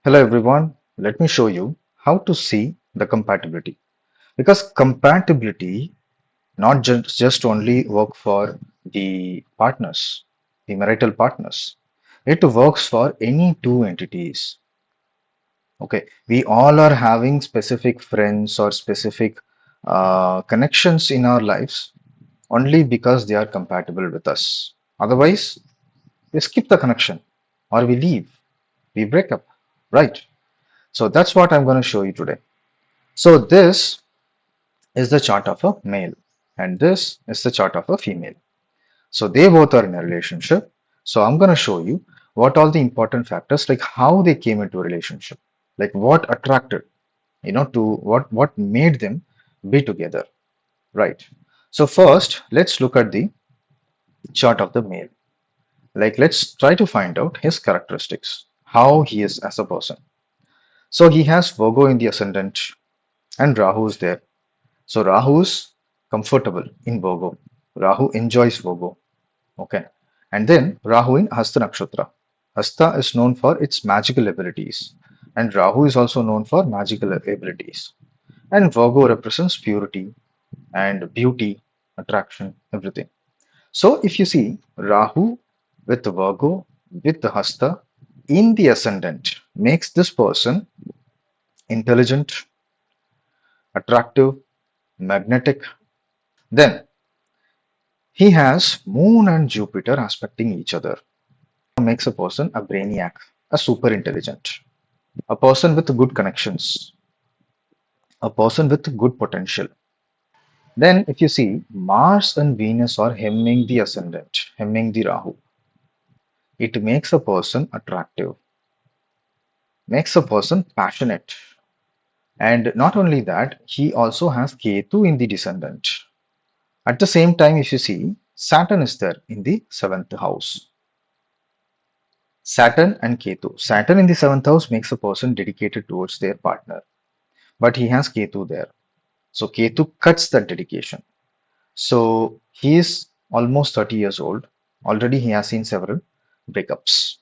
Hello everyone, let me show you how to see the compatibility. Because compatibility not just only work for the partners, the marital partners. It works for any two entities. Okay, we all are having specific friends or specific connections in our lives only because they are compatible with us. Otherwise, we skip the connection or we leave, we break up, right? So that's what I'm going to show you today. So this is the chart of a male and this is the chart of a female. So they both are in a relationship. So I'm going to show you what all the important factors, like how they came into a relationship, like what attracted, to what made them be together, right? So first, let's look at the chart of the male. Like let's try to find out his characteristics, how he is as a person. So he has Virgo in the ascendant and Rahu is there. So Rahu is comfortable in Virgo. Rahu enjoys Virgo. Okay. And then Rahu in Hasta Nakshatra. Hasta is known for its magical abilities. And Rahu is also known for magical abilities. And Virgo represents purity and beauty, attraction, everything. So if you see Rahu with Virgo, with the Hasta in the ascendant makes this person intelligent, attractive, magnetic. Then he has Moon and Jupiter aspecting each other. Makes a person a brainiac, a super intelligent, a person with good connections, a person with good potential. Then, if you see Mars and Venus are hemming the ascendant, hemming the Rahu, it makes a person attractive, makes a person passionate. And not only that, he also has Ketu in the descendant. At the same time, if you see Saturn is there in the seventh house. Saturn and Ketu. Saturn in the seventh house makes a person dedicated towards their partner, but he has Ketu there. So Ketu cuts that dedication. So he is almost 30 years old. Already he has seen several breakups.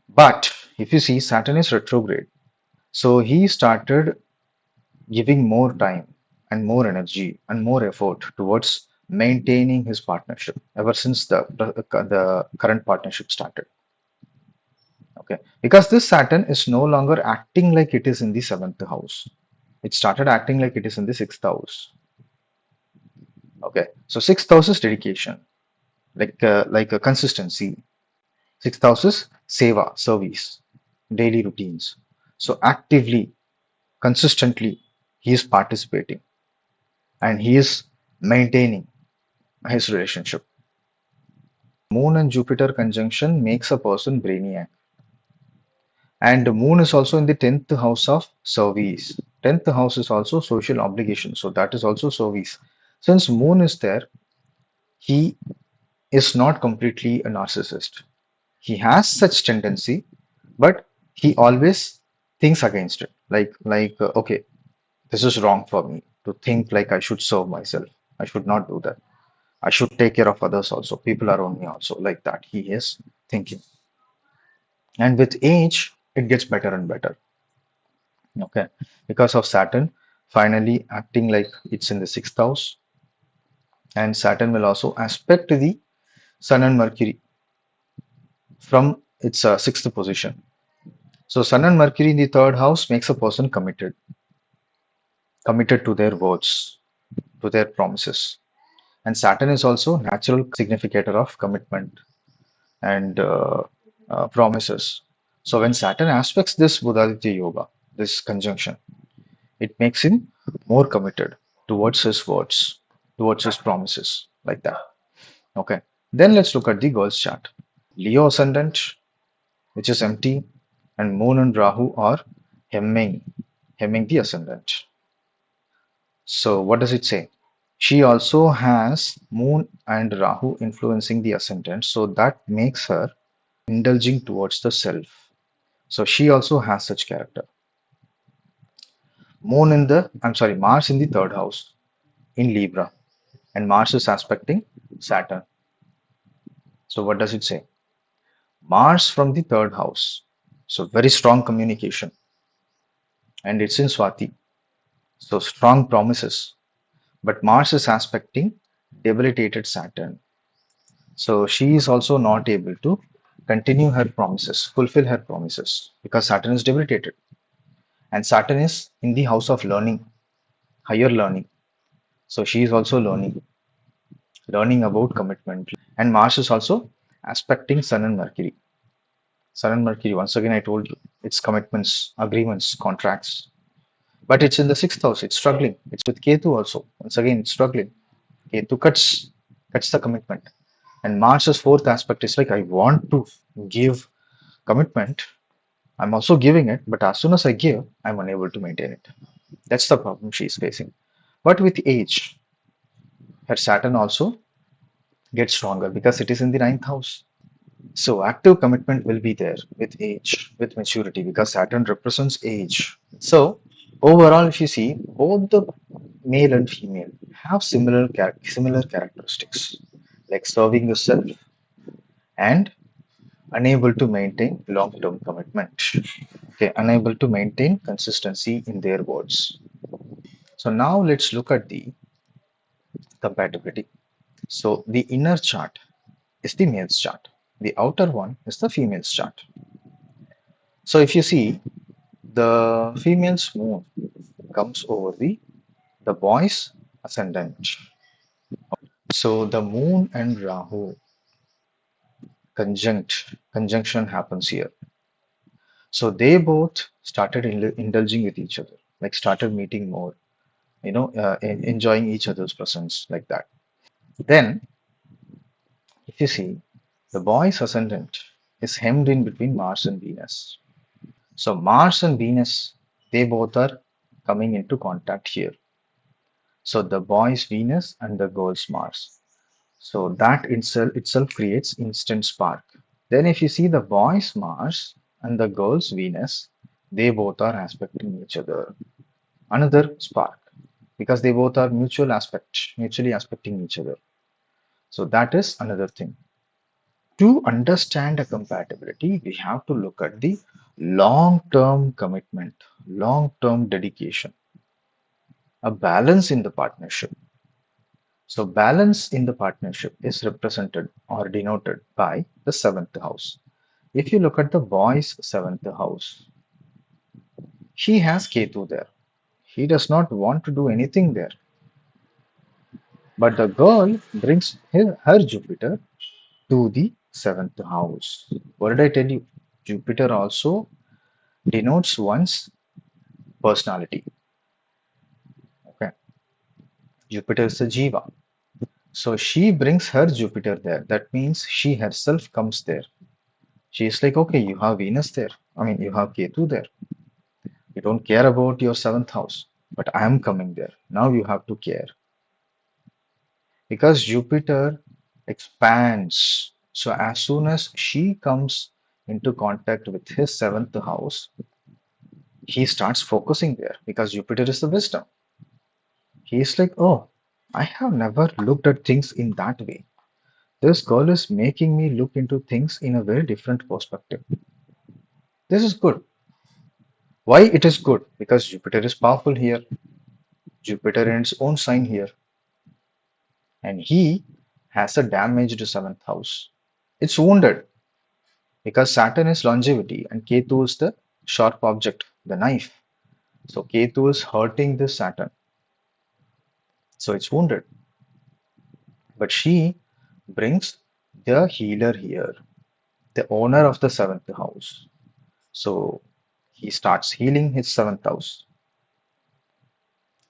But if you see, Saturn is retrograde. So he started giving more time and more energy and more effort towards maintaining his partnership ever since the current partnership started. Okay, because this Saturn is no longer acting like it is in the seventh house. It started acting like it is in the sixth house. Okay, so sixth house is dedication, like a consistency. Sixth house is seva, service, daily routines. So actively, consistently, he is participating and he is maintaining his relationship. Moon and Jupiter conjunction makes a person brainiac. And the moon is also in the 10th house of service. 10th house is also social obligation. So that is also service. Since moon is there, he is not completely a narcissist. He has such tendency, but he always thinks against it. Okay, this is wrong for me to think like I should serve myself. I should not do that. I should take care of others also. People around me also like that. He is thinking. And with age, it gets better and better. Okay, because of Saturn finally acting like it's in the sixth house, and Saturn will also aspect the Sun and Mercury from its sixth position. So, Sun and Mercury in the third house makes a person committed, committed to their words, to their promises. And Saturn is also natural significator of commitment and promises. So, when Saturn aspects this Buddhaditya Yoga, this conjunction, it makes him more committed towards his words, towards his promises, like that. Okay. Then let's look at the girl's chart. Leo ascendant, which is empty, and Moon and Rahu are hemming, hemming the ascendant. So what does it say? She also has Moon and Rahu influencing the ascendant, so that makes her indulging towards the self. So she also has such character. Mars in the third house in Libra, and Mars is aspecting Saturn. So what does it say? Mars from the third house. So very strong communication, and it's in Swati. So strong promises. But Mars is aspecting debilitated Saturn. So she is also not able to continue her promises, fulfill her promises because Saturn is debilitated. And Saturn is in the house of learning, higher learning. So she is also learning about commitment. And Mars is also aspecting Sun and Mercury. Sun and Mercury, once again, I told you, it's commitments, agreements, contracts. But it's in the sixth house, it's struggling. It's with Ketu also. Once again, it's struggling. Ketu cuts the commitment. And Mars's fourth aspect is like, I want to give commitment. I'm also giving it, but as soon as I give, I'm unable to maintain it. That's the problem she's facing. But with age, her Saturn also gets stronger because it is in the ninth house. So active commitment will be there with age, with maturity, because Saturn represents age. So overall, if you see, both the male and female have similar characteristics, like serving yourself and unable to maintain long-term commitment. Okay, unable to maintain consistency in their words. So now let's look at the compatibility. So the inner chart is the male's chart. The outer one is the female's chart. So if you see, the female's moon comes over the boy's ascendant. So the moon and Rahu conjunction happens here. So they both started indulging with each other, like started meeting more, enjoying each other's presence like that. Then, if you see, the boy's ascendant is hemmed in between Mars and Venus. So Mars and Venus, they both are coming into contact here. So the boy's Venus and the girl's Mars. So that itself creates instant spark. Then if you see the boy's Mars and the girl's Venus, they both are aspecting each other. Another spark because they both are mutually aspecting each other. So that is another thing. To understand a compatibility, we have to look at the long-term commitment, long-term dedication, a balance in the partnership. So balance in the partnership is represented or denoted by the seventh house. If you look at the boy's seventh house, he has Ketu there. He does not want to do anything there. But the girl brings her Jupiter to the seventh house. What did I tell you? Jupiter also denotes one's personality. Okay, Jupiter is the Jiva. So she brings her Jupiter there. That means she herself comes there. She is like, okay, you have Venus there. I mean, you have Ketu there. You don't care about your seventh house, but I am coming there. Now you have to care because Jupiter expands. So as soon as she comes into contact with his seventh house, he starts focusing there because Jupiter is the wisdom. He is like, oh, I have never looked at things in that way. This girl is making me look into things in a very different perspective. This is good. Why it is good? Because Jupiter is powerful here. Jupiter in its own sign here. And he has a damaged seventh house. It's wounded because Saturn is longevity and Ketu is the sharp object, the knife. So Ketu is hurting this Saturn. So it's wounded. But she brings the healer here, the owner of the seventh house. So he starts healing his seventh house.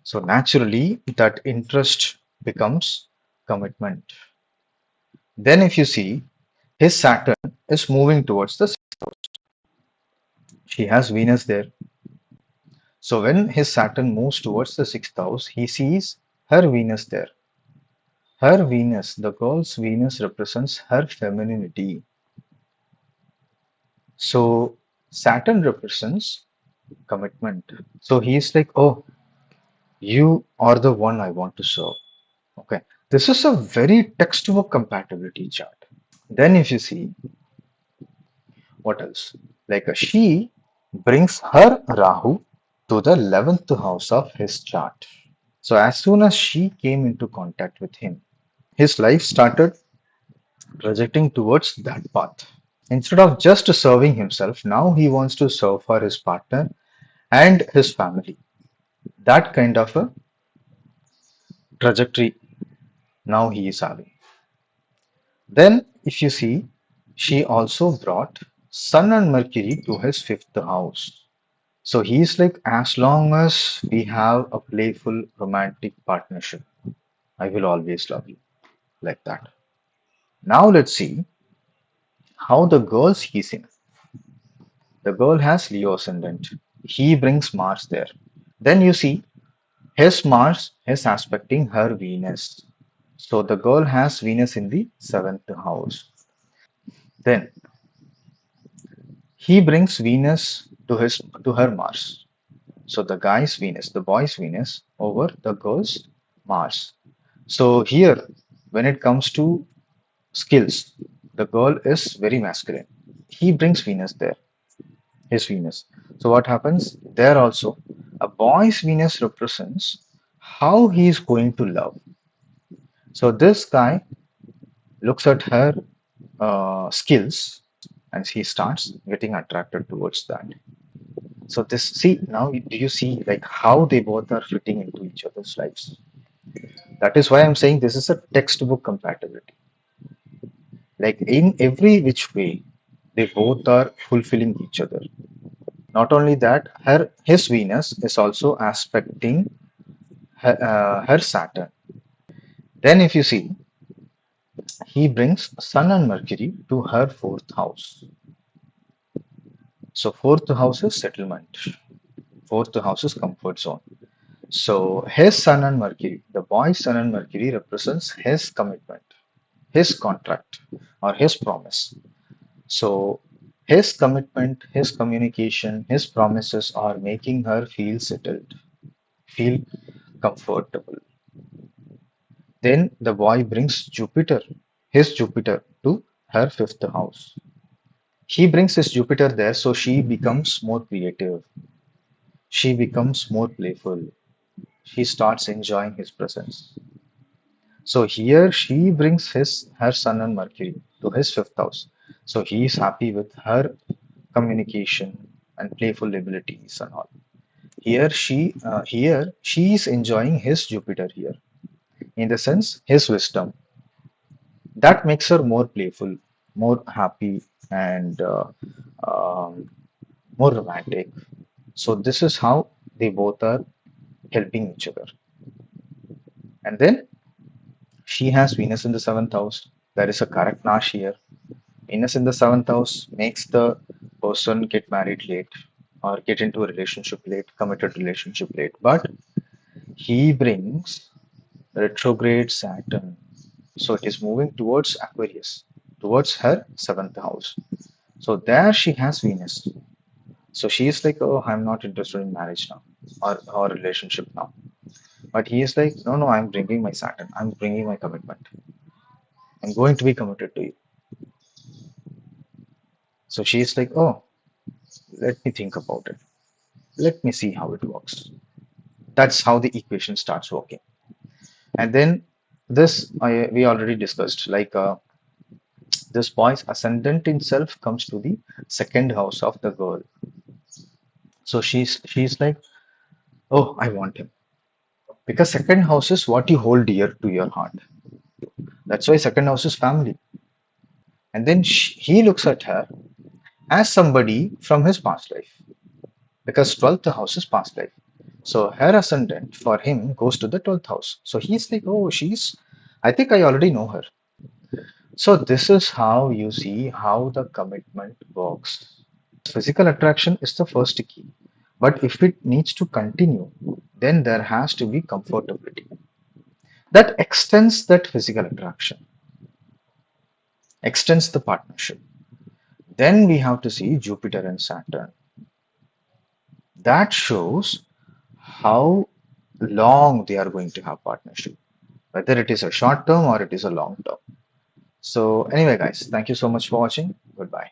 So naturally, that interest becomes commitment. Then, if you see, his Saturn is moving towards the sixth house. She has Venus there. So, when his Saturn moves towards the sixth house, he sees her Venus there. Her Venus, the girl's Venus, represents her femininity. So, Saturn represents commitment. So, he's like, oh, you are the one I want to serve. Okay. This is a very textbook compatibility chart. Then, if you see, what else? She brings her Rahu to the 11th house of his chart. So as soon as she came into contact with him, his life started projecting towards that path. Instead of just serving himself, now he wants to serve for his partner and his family. That kind of a trajectory now he is having. Then, if you see, she also brought Sun and Mercury to his fifth house. So he's like, as long as we have a playful romantic partnership, I will always love you, like that. Now let's see how the girls he's in. The girl has Leo ascendant. He brings Mars there. Then you see his Mars is aspecting her Venus. So the girl has Venus in the seventh house. Then he brings Venus to her Mars. So the guy's Venus, the boy's Venus over the girl's Mars. So here, when it comes to skills, the girl is very masculine. He brings Venus there, his Venus. So what happens? There also, a boy's Venus represents how he is going to love. So this guy looks at her skills and he starts getting attracted towards that. So this, see, now do you see like how they both are fitting into each other's lives? That is why I'm saying this is a textbook compatibility. Like in every which way, they both are fulfilling each other. Not only that, his Venus is also aspecting her Saturn. Then if you see, he brings Sun and Mercury to her fourth house. So fourth house is settlement. Fourth house is comfort zone. So his Sun and Mercury, the boy's Sun and Mercury represents his commitment, his contract, or his promise. So his commitment, his communication, his promises are making her feel settled, feel comfortable. Then the boy brings Jupiter, his Jupiter, to her fifth house. He brings his Jupiter there, so she becomes more creative. She becomes more playful. She starts enjoying his presence. So here she brings her Sun and Mercury to his fifth house. So he is happy with her communication and playful abilities and all. Here she is enjoying his Jupiter here. In the sense, his wisdom. That makes her more playful, more happy, and um, more romantic. So this is how they both are helping each other. And then she has Venus in the seventh house. There is a correct Nash here. Venus in the seventh house makes the person get married late or get into a relationship late, committed relationship late. But he brings retrograde Saturn. So it is moving towards Aquarius, towards her seventh house. So there she has Venus. So she is like, oh, I'm not interested in marriage now or relationship now. But he is like, no, no, I'm bringing my Saturn. I'm bringing my commitment. I'm going to be committed to you. So she is like, oh, let me think about it. Let me see how it works. That's how the equation starts working. And then we already discussed, this boy's ascendant itself comes to the second house of the girl. So she's like, oh, I want him. Because second house is what you hold dear to your heart. That's why second house is family. And then he looks at her as somebody from his past life. Because 12th house is past life. So her ascendant for him goes to the 12th house. So he's like, oh, I think I already know her. So this is how you see how the commitment works. Physical attraction is the first key. But if it needs to continue, then there has to be comfortability. That extends that physical attraction, extends the partnership. Then we have to see Jupiter and Saturn. That shows how long they are going to have partnership, whether it is a short term or it is a long term. So anyway, guys, thank you so much for watching. Goodbye.